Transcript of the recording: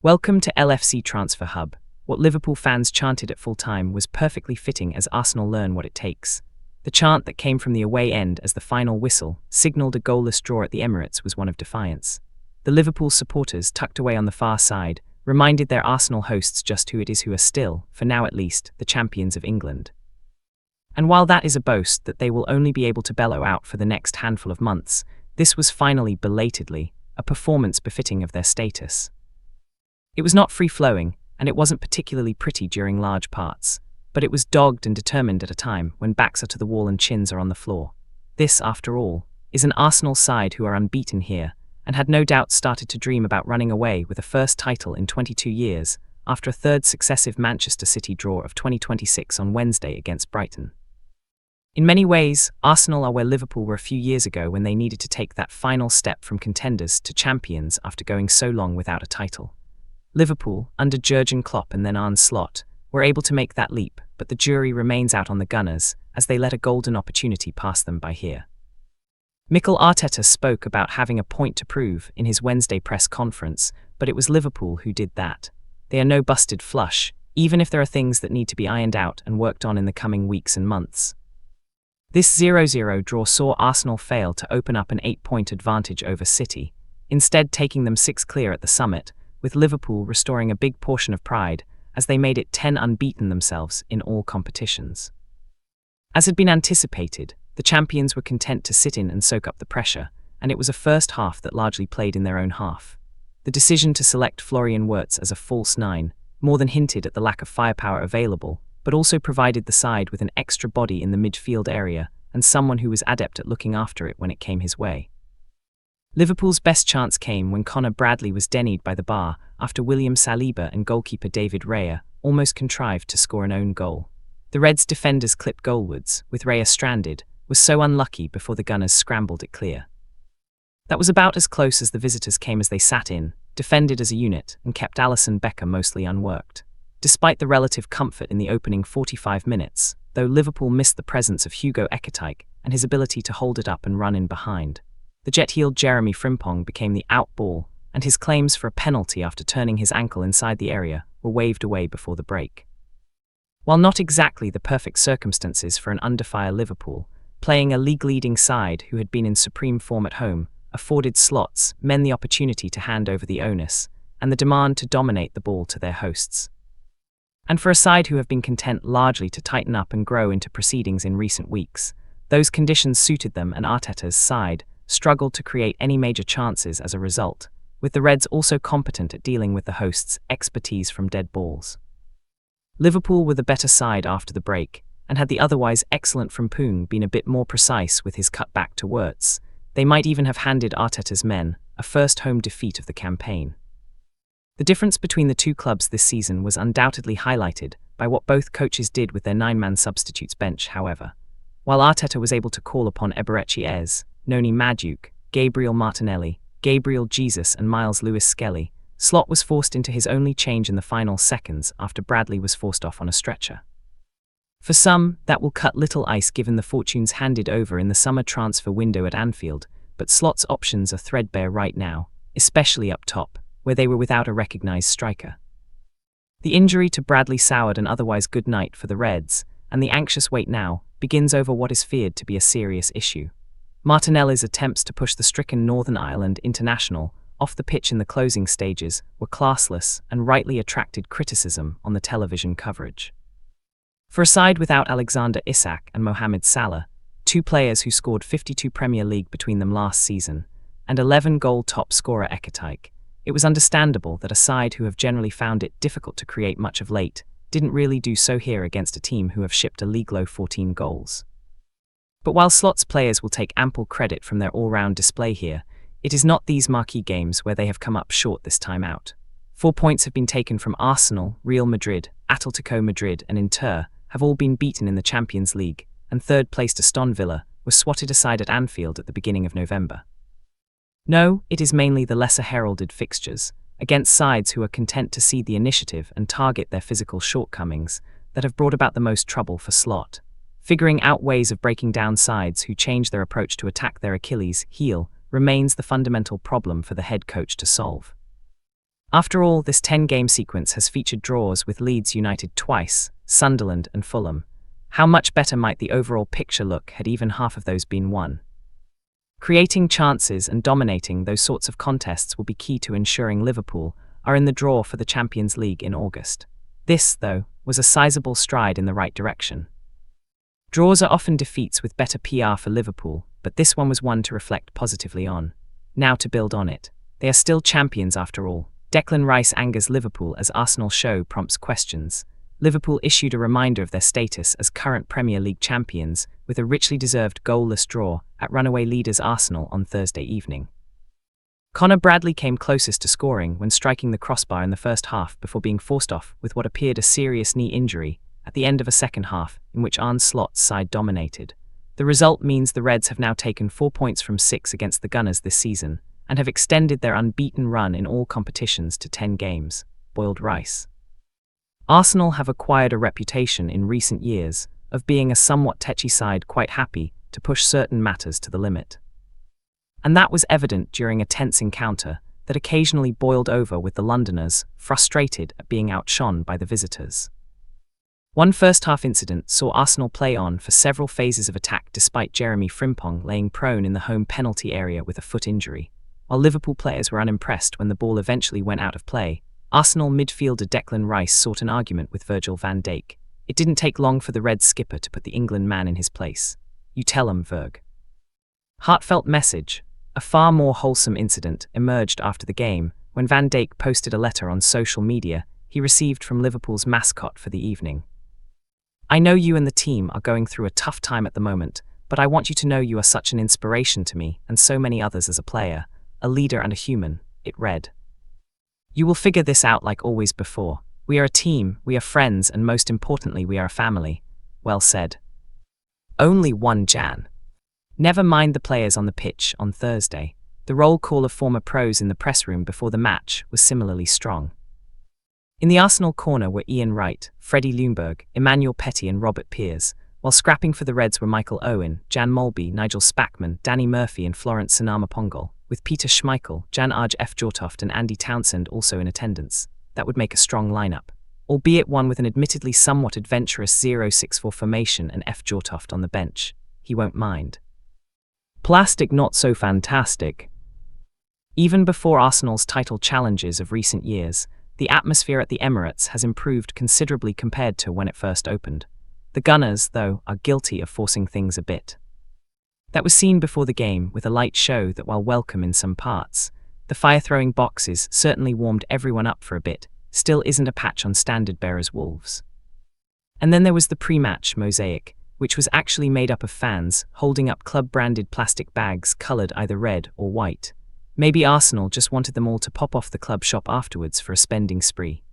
Welcome to LFC Transfer Hub. What Liverpool fans chanted at full time was perfectly fitting as Arsenal learn what it takes. The chant that came from the away end as the final whistle signalled a goalless draw at the Emirates was one of defiance. The Liverpool supporters, tucked away on the far side, reminded their Arsenal hosts just who it is who are still, for now at least, the champions of England. And while that is a boast that they will only be able to bellow out for the next handful of months, this was finally, belatedly, a performance befitting of their status. It was not free-flowing, and it wasn't particularly pretty during large parts, but it was dogged and determined at a time when backs are to the wall and chins are on the floor. This, after all, is an Arsenal side who are unbeaten here, and had no doubt started to dream about running away with a first title in 22 years, after a third successive Manchester City draw of 2026 on Wednesday against Brighton. In many ways, Arsenal are where Liverpool were a few years ago when they needed to take that final step from contenders to champions after going so long without a title. Liverpool, under Jurgen Klopp and then Arne Slot, were able to make that leap, but the jury remains out on the Gunners as they let a golden opportunity pass them by here. Mikel Arteta spoke about having a point to prove in his Wednesday press conference, but it was Liverpool who did that. They are no busted flush, even if there are things that need to be ironed out and worked on in the coming weeks and months. This 0-0 draw saw Arsenal fail to open up an 8-point advantage over City, instead taking them 6 clear at the summit, with Liverpool restoring a big portion of pride as they made it 10 unbeaten themselves in all competitions. As had been anticipated, the champions were content to sit in and soak up the pressure, and it was a first half that largely played in their own half. The decision to select Florian Wirtz as a false 9 more than hinted at the lack of firepower available, but also provided the side with an extra body in the midfield area and someone who was adept at looking after it when it came his way. Liverpool's best chance came when Conor Bradley was denied by the bar after William Saliba and goalkeeper David Raya almost contrived to score an own goal. The Reds' defenders clipped goalwards, with Raya stranded, was so unlucky before the Gunners scrambled it clear. That was about as close as the visitors came as they sat in, defended as a unit, and kept Alisson Becker mostly unworked. Despite the relative comfort in the opening 45 minutes, though Liverpool missed the presence of Hugo Ekitike and his ability to hold it up and run in behind. The jet-heeled Jeremy Frimpong became the out ball, and his claims for a penalty after turning his ankle inside the area were waved away before the break. While not exactly the perfect circumstances for an under-fire Liverpool, playing a league-leading side who had been in supreme form at home afforded Slots men the opportunity to hand over the onus and the demand to dominate the ball to their hosts. And for a side who have been content largely to tighten up and grow into proceedings in recent weeks, those conditions suited them, and Arteta's side struggled to create any major chances as a result, with the Reds also competent at dealing with the hosts' expertise from dead balls. Liverpool were the better side after the break, and had the otherwise excellent Frimpong been a bit more precise with his cutback to Wirtz, they might even have handed Arteta's men a first home defeat of the campaign. The difference between the two clubs this season was undoubtedly highlighted by what both coaches did with their 9-man substitutes bench, however. While Arteta was able to call upon Eberechi Eze, Noni Madueke, Gabriel Martinelli, Gabriel Jesus and Miles Lewis-Skelly, Slot was forced into his only change in the final seconds after Bradley was forced off on a stretcher. For some, that will cut little ice given the fortunes handed over in the summer transfer window at Anfield, but Slot's options are threadbare right now, especially up top, where they were without a recognised striker. The injury to Bradley soured an otherwise good night for the Reds, and the anxious wait now begins over what is feared to be a serious issue. Martinelli's attempts to push the stricken Northern Ireland international off the pitch in the closing stages were classless and rightly attracted criticism on the television coverage. For a side without Alexander Isak and Mohamed Salah, 2 players who scored 52 Premier League between them last season, and 11-goal top scorer Ekitike, it was understandable that a side who have generally found it difficult to create much of late didn't really do so here against a team who have shipped a league-low 14 goals. But while Slot's players will take ample credit from their all-round display here, it is not these marquee games where they have come up short this time out. 4 points have been taken from Arsenal, Real Madrid, Atletico Madrid and Inter have all been beaten in the Champions League, and third-placed Aston Villa was swatted aside at Anfield at the beginning of November. No, it is mainly the lesser heralded fixtures, against sides who are content to cede the initiative and target their physical shortcomings, that have brought about the most trouble for Slot. Figuring out ways of breaking down sides who change their approach to attack their Achilles heel remains the fundamental problem for the head coach to solve. After all, this 10-game sequence has featured draws with Leeds United twice, Sunderland and Fulham. How much better might the overall picture look had even half of those been won? Creating chances and dominating those sorts of contests will be key to ensuring Liverpool are in the draw for the Champions League in August. This, though, was a sizable stride in the right direction. Draws are often defeats with better PR for Liverpool, but this one was one to reflect positively on. Now to build on it. They are still champions after all. Declan Rice angers Liverpool as Arsenal show prompts questions. Liverpool issued a reminder of their status as current Premier League champions with a richly deserved goalless draw at runaway leaders Arsenal on Thursday evening. Connor Bradley came closest to scoring when striking the crossbar in the first half before being forced off with what appeared a serious knee injury at the end of a second half in which Arne Slot's side dominated. The result means the Reds have now taken 4 points from 6 against the Gunners this season and have extended their unbeaten run in all competitions to 10 games. Boiled rice. Arsenal have acquired a reputation in recent years of being a somewhat tetchy side quite happy to push certain matters to the limit. And that was evident during a tense encounter that occasionally boiled over with the Londoners, frustrated at being outshone by the visitors. One first-half incident saw Arsenal play on for several phases of attack despite Jeremy Frimpong laying prone in the home penalty area with a foot injury. While Liverpool players were unimpressed when the ball eventually went out of play, Arsenal midfielder Declan Rice sought an argument with Virgil van Dijk. It didn't take long for the Reds skipper to put the England man in his place. You tell 'em, Virg. Heartfelt message. A far more wholesome incident emerged after the game when Van Dijk posted a letter on social media he received from Liverpool's mascot for the evening. I know you and the team are going through a tough time at the moment, but I want you to know you are such an inspiration to me and so many others as a player, a leader and a human, it read. You will figure this out like always before. We are a team, we are friends, and most importantly, we are a family. Well said. Only 1 Jan. Never mind the players on the pitch on Thursday. The roll call of former pros in the press room before the match was similarly strong. In the Arsenal corner were Ian Wright, Freddie Ljungberg, Emmanuel Petty and Robert Pears, while scrapping for the Reds were Michael Owen, Jan Molby, Nigel Spackman, Danny Murphy and Florence Sinama Pongolle, with Peter Schmeichel, Jan Arge F. Jortoft and Andy Townsend also in attendance. That would make a strong lineup, albeit one with an admittedly somewhat adventurous 0-6-4 formation and F. Jortoft on the bench. He won't mind. Plastic not so fantastic. Even before Arsenal's title challenges of recent years, the atmosphere at the Emirates has improved considerably compared to when it first opened. The Gunners, though, are guilty of forcing things a bit. That was seen before the game with a light show that, while welcome in some parts, the fire-throwing boxes certainly warmed everyone up for a bit, still isn't a patch on standard-bearers Wolves. And then there was the pre-match mosaic, which was actually made up of fans holding up club-branded plastic bags coloured either red or white. Maybe Arsenal just wanted them all to pop off the club shop afterwards for a spending spree.